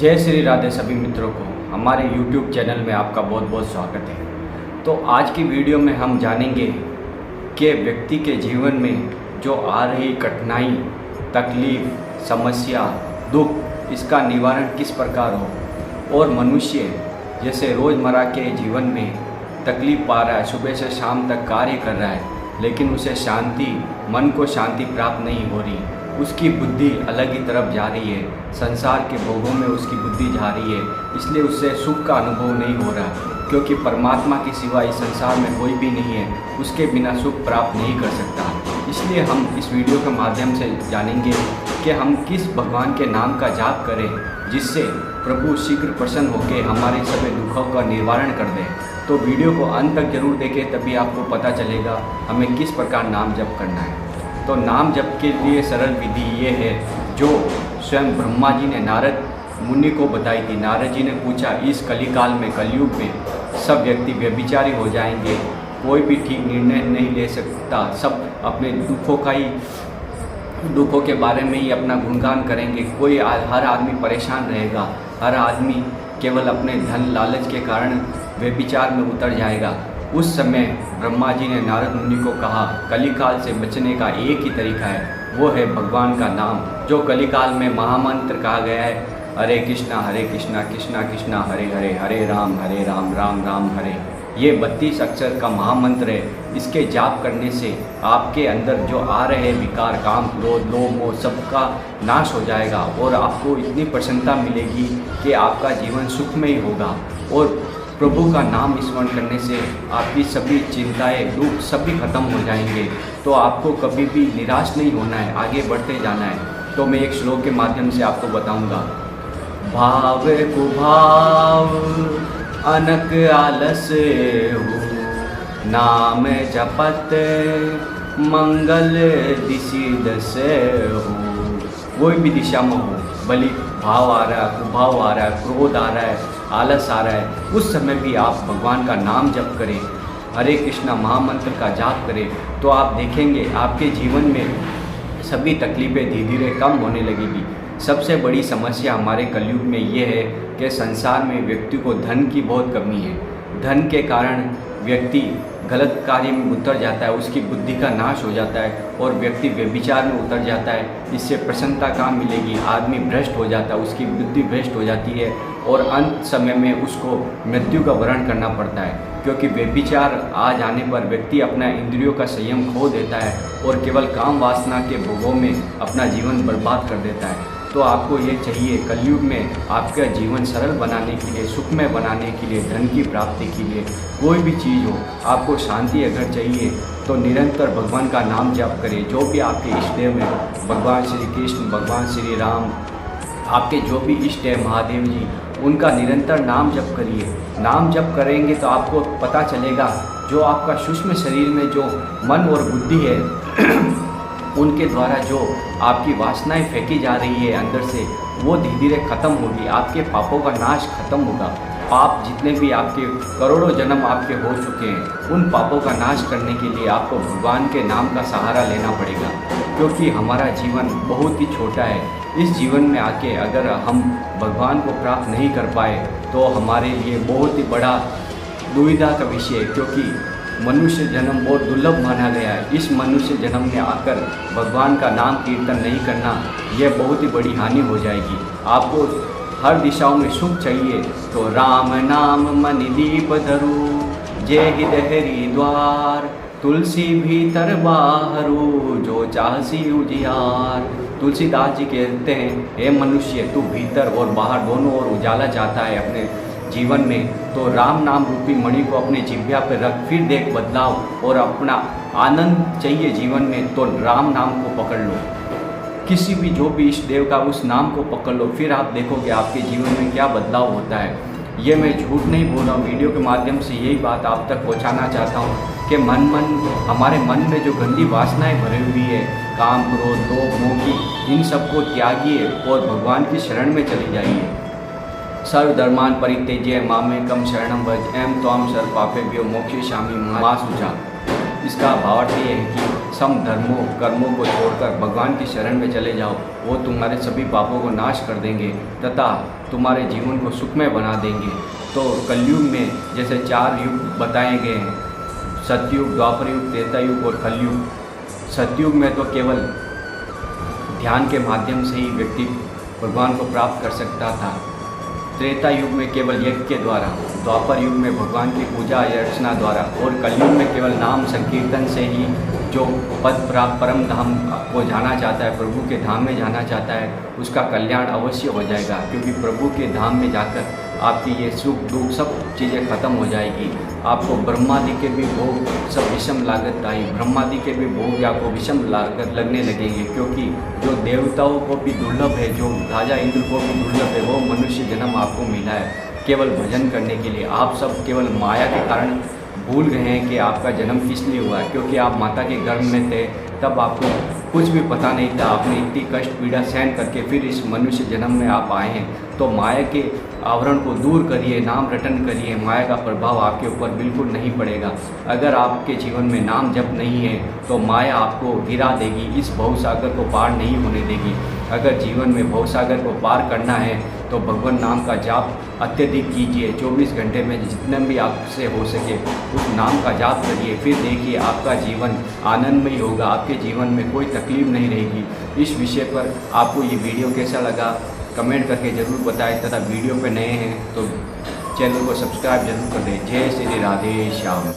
जय श्री राधे सभी मित्रों को हमारे YouTube चैनल में आपका बहुत बहुत स्वागत है। तो आज की वीडियो में हम जानेंगे कि व्यक्ति के जीवन में जो आ रही कठिनाई, तकलीफ, समस्या, दुख, इसका निवारण किस प्रकार हो। और मनुष्य जैसे रोज़मर्रा के जीवन में तकलीफ पा रहा है, सुबह से शाम तक कार्य कर रहा है, लेकिन उसे शांति, मन को शांति प्राप्त नहीं हो रही, उसकी बुद्धि अलग ही तरफ जा रही है, संसार के भोगों में उसकी बुद्धि जा रही है, इसलिए उससे सुख का अनुभव नहीं हो रहा, क्योंकि परमात्मा के सिवा इस संसार में कोई भी नहीं है, उसके बिना सुख प्राप्त नहीं कर सकता। इसलिए हम इस वीडियो के माध्यम से जानेंगे कि हम किस भगवान के नाम का जाप करें जिससे प्रभु शीघ्र प्रसन्न होकर हमारे सभी दुखों का निवारण कर दें। तो वीडियो को अंत तक जरूर देखें, तभी आपको पता चलेगा हमें किस प्रकार नाम जप करना है। तो नाम जप के लिए सरल विधि ये है जो स्वयं ब्रह्मा जी ने नारद मुनि को बताई थी। नारद जी ने पूछा, इस कलिकाल में, कलयुग में सब व्यक्ति व्यभिचारी हो जाएंगे, कोई भी ठीक निर्णय नहीं ले सकता, सब अपने दुखों के बारे में ही अपना गुणगान करेंगे, हर आदमी परेशान रहेगा, हर आदमी केवल अपने धन लालच के कारण व्यभिचार में उतर जाएगा। उस समय ब्रह्मा जी ने नारद मुनि को कहा, कलिकाल से बचने का एक ही तरीका है, वो है भगवान का नाम, जो कलिकाल में महामंत्र कहा गया है, हरे कृष्णा कृष्णा कृष्णा हरे हरे, हरे राम राम राम हरे। ये 32 अक्षर का महामंत्र है। इसके जाप करने से आपके अंदर जो आ रहे विकार, काम, क्रोध, लोभ, मोह, सबका नाश हो जाएगा और आपको इतनी प्रसन्नता मिलेगी कि आपका जीवन सुखमय होगा। और प्रभु का नाम स्मरण करने से आपकी सभी चिंताएं, दुख सभी खत्म हो जाएंगे। तो आपको कभी भी निराश नहीं होना है, आगे बढ़ते जाना है। तो मैं एक श्लोक के माध्यम से आपको बताऊंगा। भाव कुभाव अनक आलस हो, नाम जपत मंगल दिशि दस हो। कोई भी दिशा में हो, भली भाव आ रहा है, कुभाव आ रहा है, क्रोध आ रहा है, आलस आ रहा है, उस समय भी आप भगवान का नाम जप करें, हरे कृष्णा महामंत्र का जाप करें, तो आप देखेंगे आपके जीवन में सभी तकलीफ़ें धीरे धीरे कम होने लगेगी। सबसे बड़ी समस्या हमारे कलयुग में ये है कि संसार में व्यक्ति को धन की बहुत कमी है। धन के कारण व्यक्ति गलत कार्य में उतर जाता है, उसकी बुद्धि का नाश हो जाता है और व्यक्ति व्यभिचार में उतर जाता है। इससे प्रसन्नता कहाँ मिलेगी, आदमी भ्रष्ट हो जाता है, उसकी बुद्धि भ्रष्ट हो जाती है और अंत समय में उसको मृत्यु का वरण करना पड़ता है, क्योंकि व्यभिचार आ जाने पर व्यक्ति अपना इंद्रियों का संयम खो देता है और केवल काम वासना के भोगों में अपना जीवन बर्बाद कर देता है। तो आपको ये चाहिए, कलयुग में आपका जीवन सरल बनाने के लिए, सुखमय बनाने के लिए, धन की प्राप्ति के लिए, कोई भी चीज़ हो, आपको शांति अगर चाहिए तो निरंतर भगवान का नाम जप करें। जो भी आपके इष्ट देव हैं, भगवान श्री कृष्ण, भगवान श्री राम, आपके जो भी इष्ट है, महादेव जी, उनका निरंतर नाम जप करिए। नाम जप करेंगे तो आपको पता चलेगा जो आपका सूक्ष्म शरीर में जो मन और बुद्धि है उनके द्वारा जो आपकी वासनाएं फेंकी जा रही है अंदर से, वो धीरे धीरे खत्म होगी, आपके पापों का नाश खत्म होगा। पाप जितने भी आपके करोड़ों जन्म आपके हो चुके हैं, उन पापों का नाश करने के लिए आपको भगवान के नाम का सहारा लेना पड़ेगा, क्योंकि हमारा जीवन बहुत ही छोटा है। इस जीवन में आके अगर हम भगवान को प्राप्त नहीं कर पाए तो हमारे लिए बहुत ही बड़ा दुविधा का विषय है, क्योंकि मनुष्य जन्म बहुत दुर्लभ माना गया है। इस मनुष्य जन्म में आकर भगवान का नाम कीर्तन नहीं करना, यह बहुत ही बड़ी हानि हो जाएगी। आपको हर दिशाओं में सुख चाहिए तो राम नाम मनि दीप धरू, जय हृदय द्वार, तुलसी भीतर बाहरो, जो चाहसी उजियार। तुलसीदास जी कहते हैं, हे मनुष्य, तू भीतर और बाहर दोनों ओर उजाला चाहता है अपने जीवन में, तो राम नाम रूपी मणि को अपने जिह्वा पर रख, फिर देख बदलाव और अपना आनंद चाहिए जीवन में, तो राम नाम को पकड़ लो। किसी भी जो भी इष्ट देव का उस नाम को पकड़ लो, फिर आप देखोगे आपके जीवन में क्या बदलाव होता है। ये मैं झूठ नहीं बोल रहा हूँ, वीडियो के माध्यम से यही बात आप तक पहुँचाना चाहता हूँ कि हमारे मन में जो गंदी वासनाएं भरी हुई है, काम, क्रोध, लोभ, मोह की, इन सबको त्यागिए और भगवान की शरण में चले जाइए। सर्वधर्मान् परित्यज्य मामेकं शरणं व्रज, अहं त्वां सर्वपापेभ्यो मोक्षयिष्यामि मा शुचा। इसका भावार्थ ये है कि सम धर्मों कर्मों को छोड़कर भगवान की शरण में चले जाओ, वो तुम्हारे सभी पापों को नाश कर देंगे तथा तुम्हारे जीवन को सुखमय बना देंगे। तो कलयुग में जैसे 4 युग बताए गए हैं, सतयुग, द्वापर युग, त्रेता युग और कलयुग। सतयुग में तो केवल ध्यान के माध्यम से ही व्यक्ति भगवान को प्राप्त कर सकता था। त्रेता युग में केवल यज्ञ के द्वारा, द्वापर युग में भगवान की पूजा अर्चना द्वारा और कलयुग में केवल नाम संकीर्तन से ही जो पद प्राप्त परम धाम को जाना चाहता है, प्रभु के धाम में जाना चाहता है, उसका कल्याण अवश्य हो जाएगा। क्योंकि प्रभु के धाम में जाकर आपकी ये सुख दुख सब चीज़ें खत्म हो जाएगी। आपको ब्रह्मादि के भी भोग सब विषम लागत आई, ब्रह्मादि के भी भोग आपको विषम लागत लगने लगेंगे। क्योंकि जो देवताओं को भी दुर्लभ है, जो राजा इंद्र को भी दुर्लभ है, वो मनुष्य जन्म आपको मिला है केवल भजन करने के लिए। आप सब केवल माया के कारण भूल गए हैं कि आपका जन्म किस लिए हुआ है। क्योंकि आप माता के गर्भ में थे तब आपको कुछ भी पता नहीं था, आपने इतनी कष्ट पीड़ा सहन करके फिर इस मनुष्य जन्म में आप आए हैं। तो माया के आवरण को दूर करिए, नाम रटन करिए, माया का प्रभाव आपके ऊपर बिल्कुल नहीं पड़ेगा। अगर आपके जीवन में नाम जप नहीं है तो माया आपको गिरा देगी, इस भवसागर को पार नहीं होने देगी। अगर जीवन में भवसागर को पार करना है तो भगवान नाम का जाप अत्यधिक कीजिए। 24 घंटे में जितना भी आपसे हो सके उस नाम का जाप करिए। फिर देखिए आपका जीवन आनंदमय होगा, आपके जीवन में कोई तकलीफ नहीं रहेगी। इस विषय पर आपको ये वीडियो कैसा लगा कमेंट करके ज़रूर बताएं तथा वीडियो पे नए हैं तो चैनल को सब्सक्राइब जरूर कर दें। जय श्री राधे श्याम।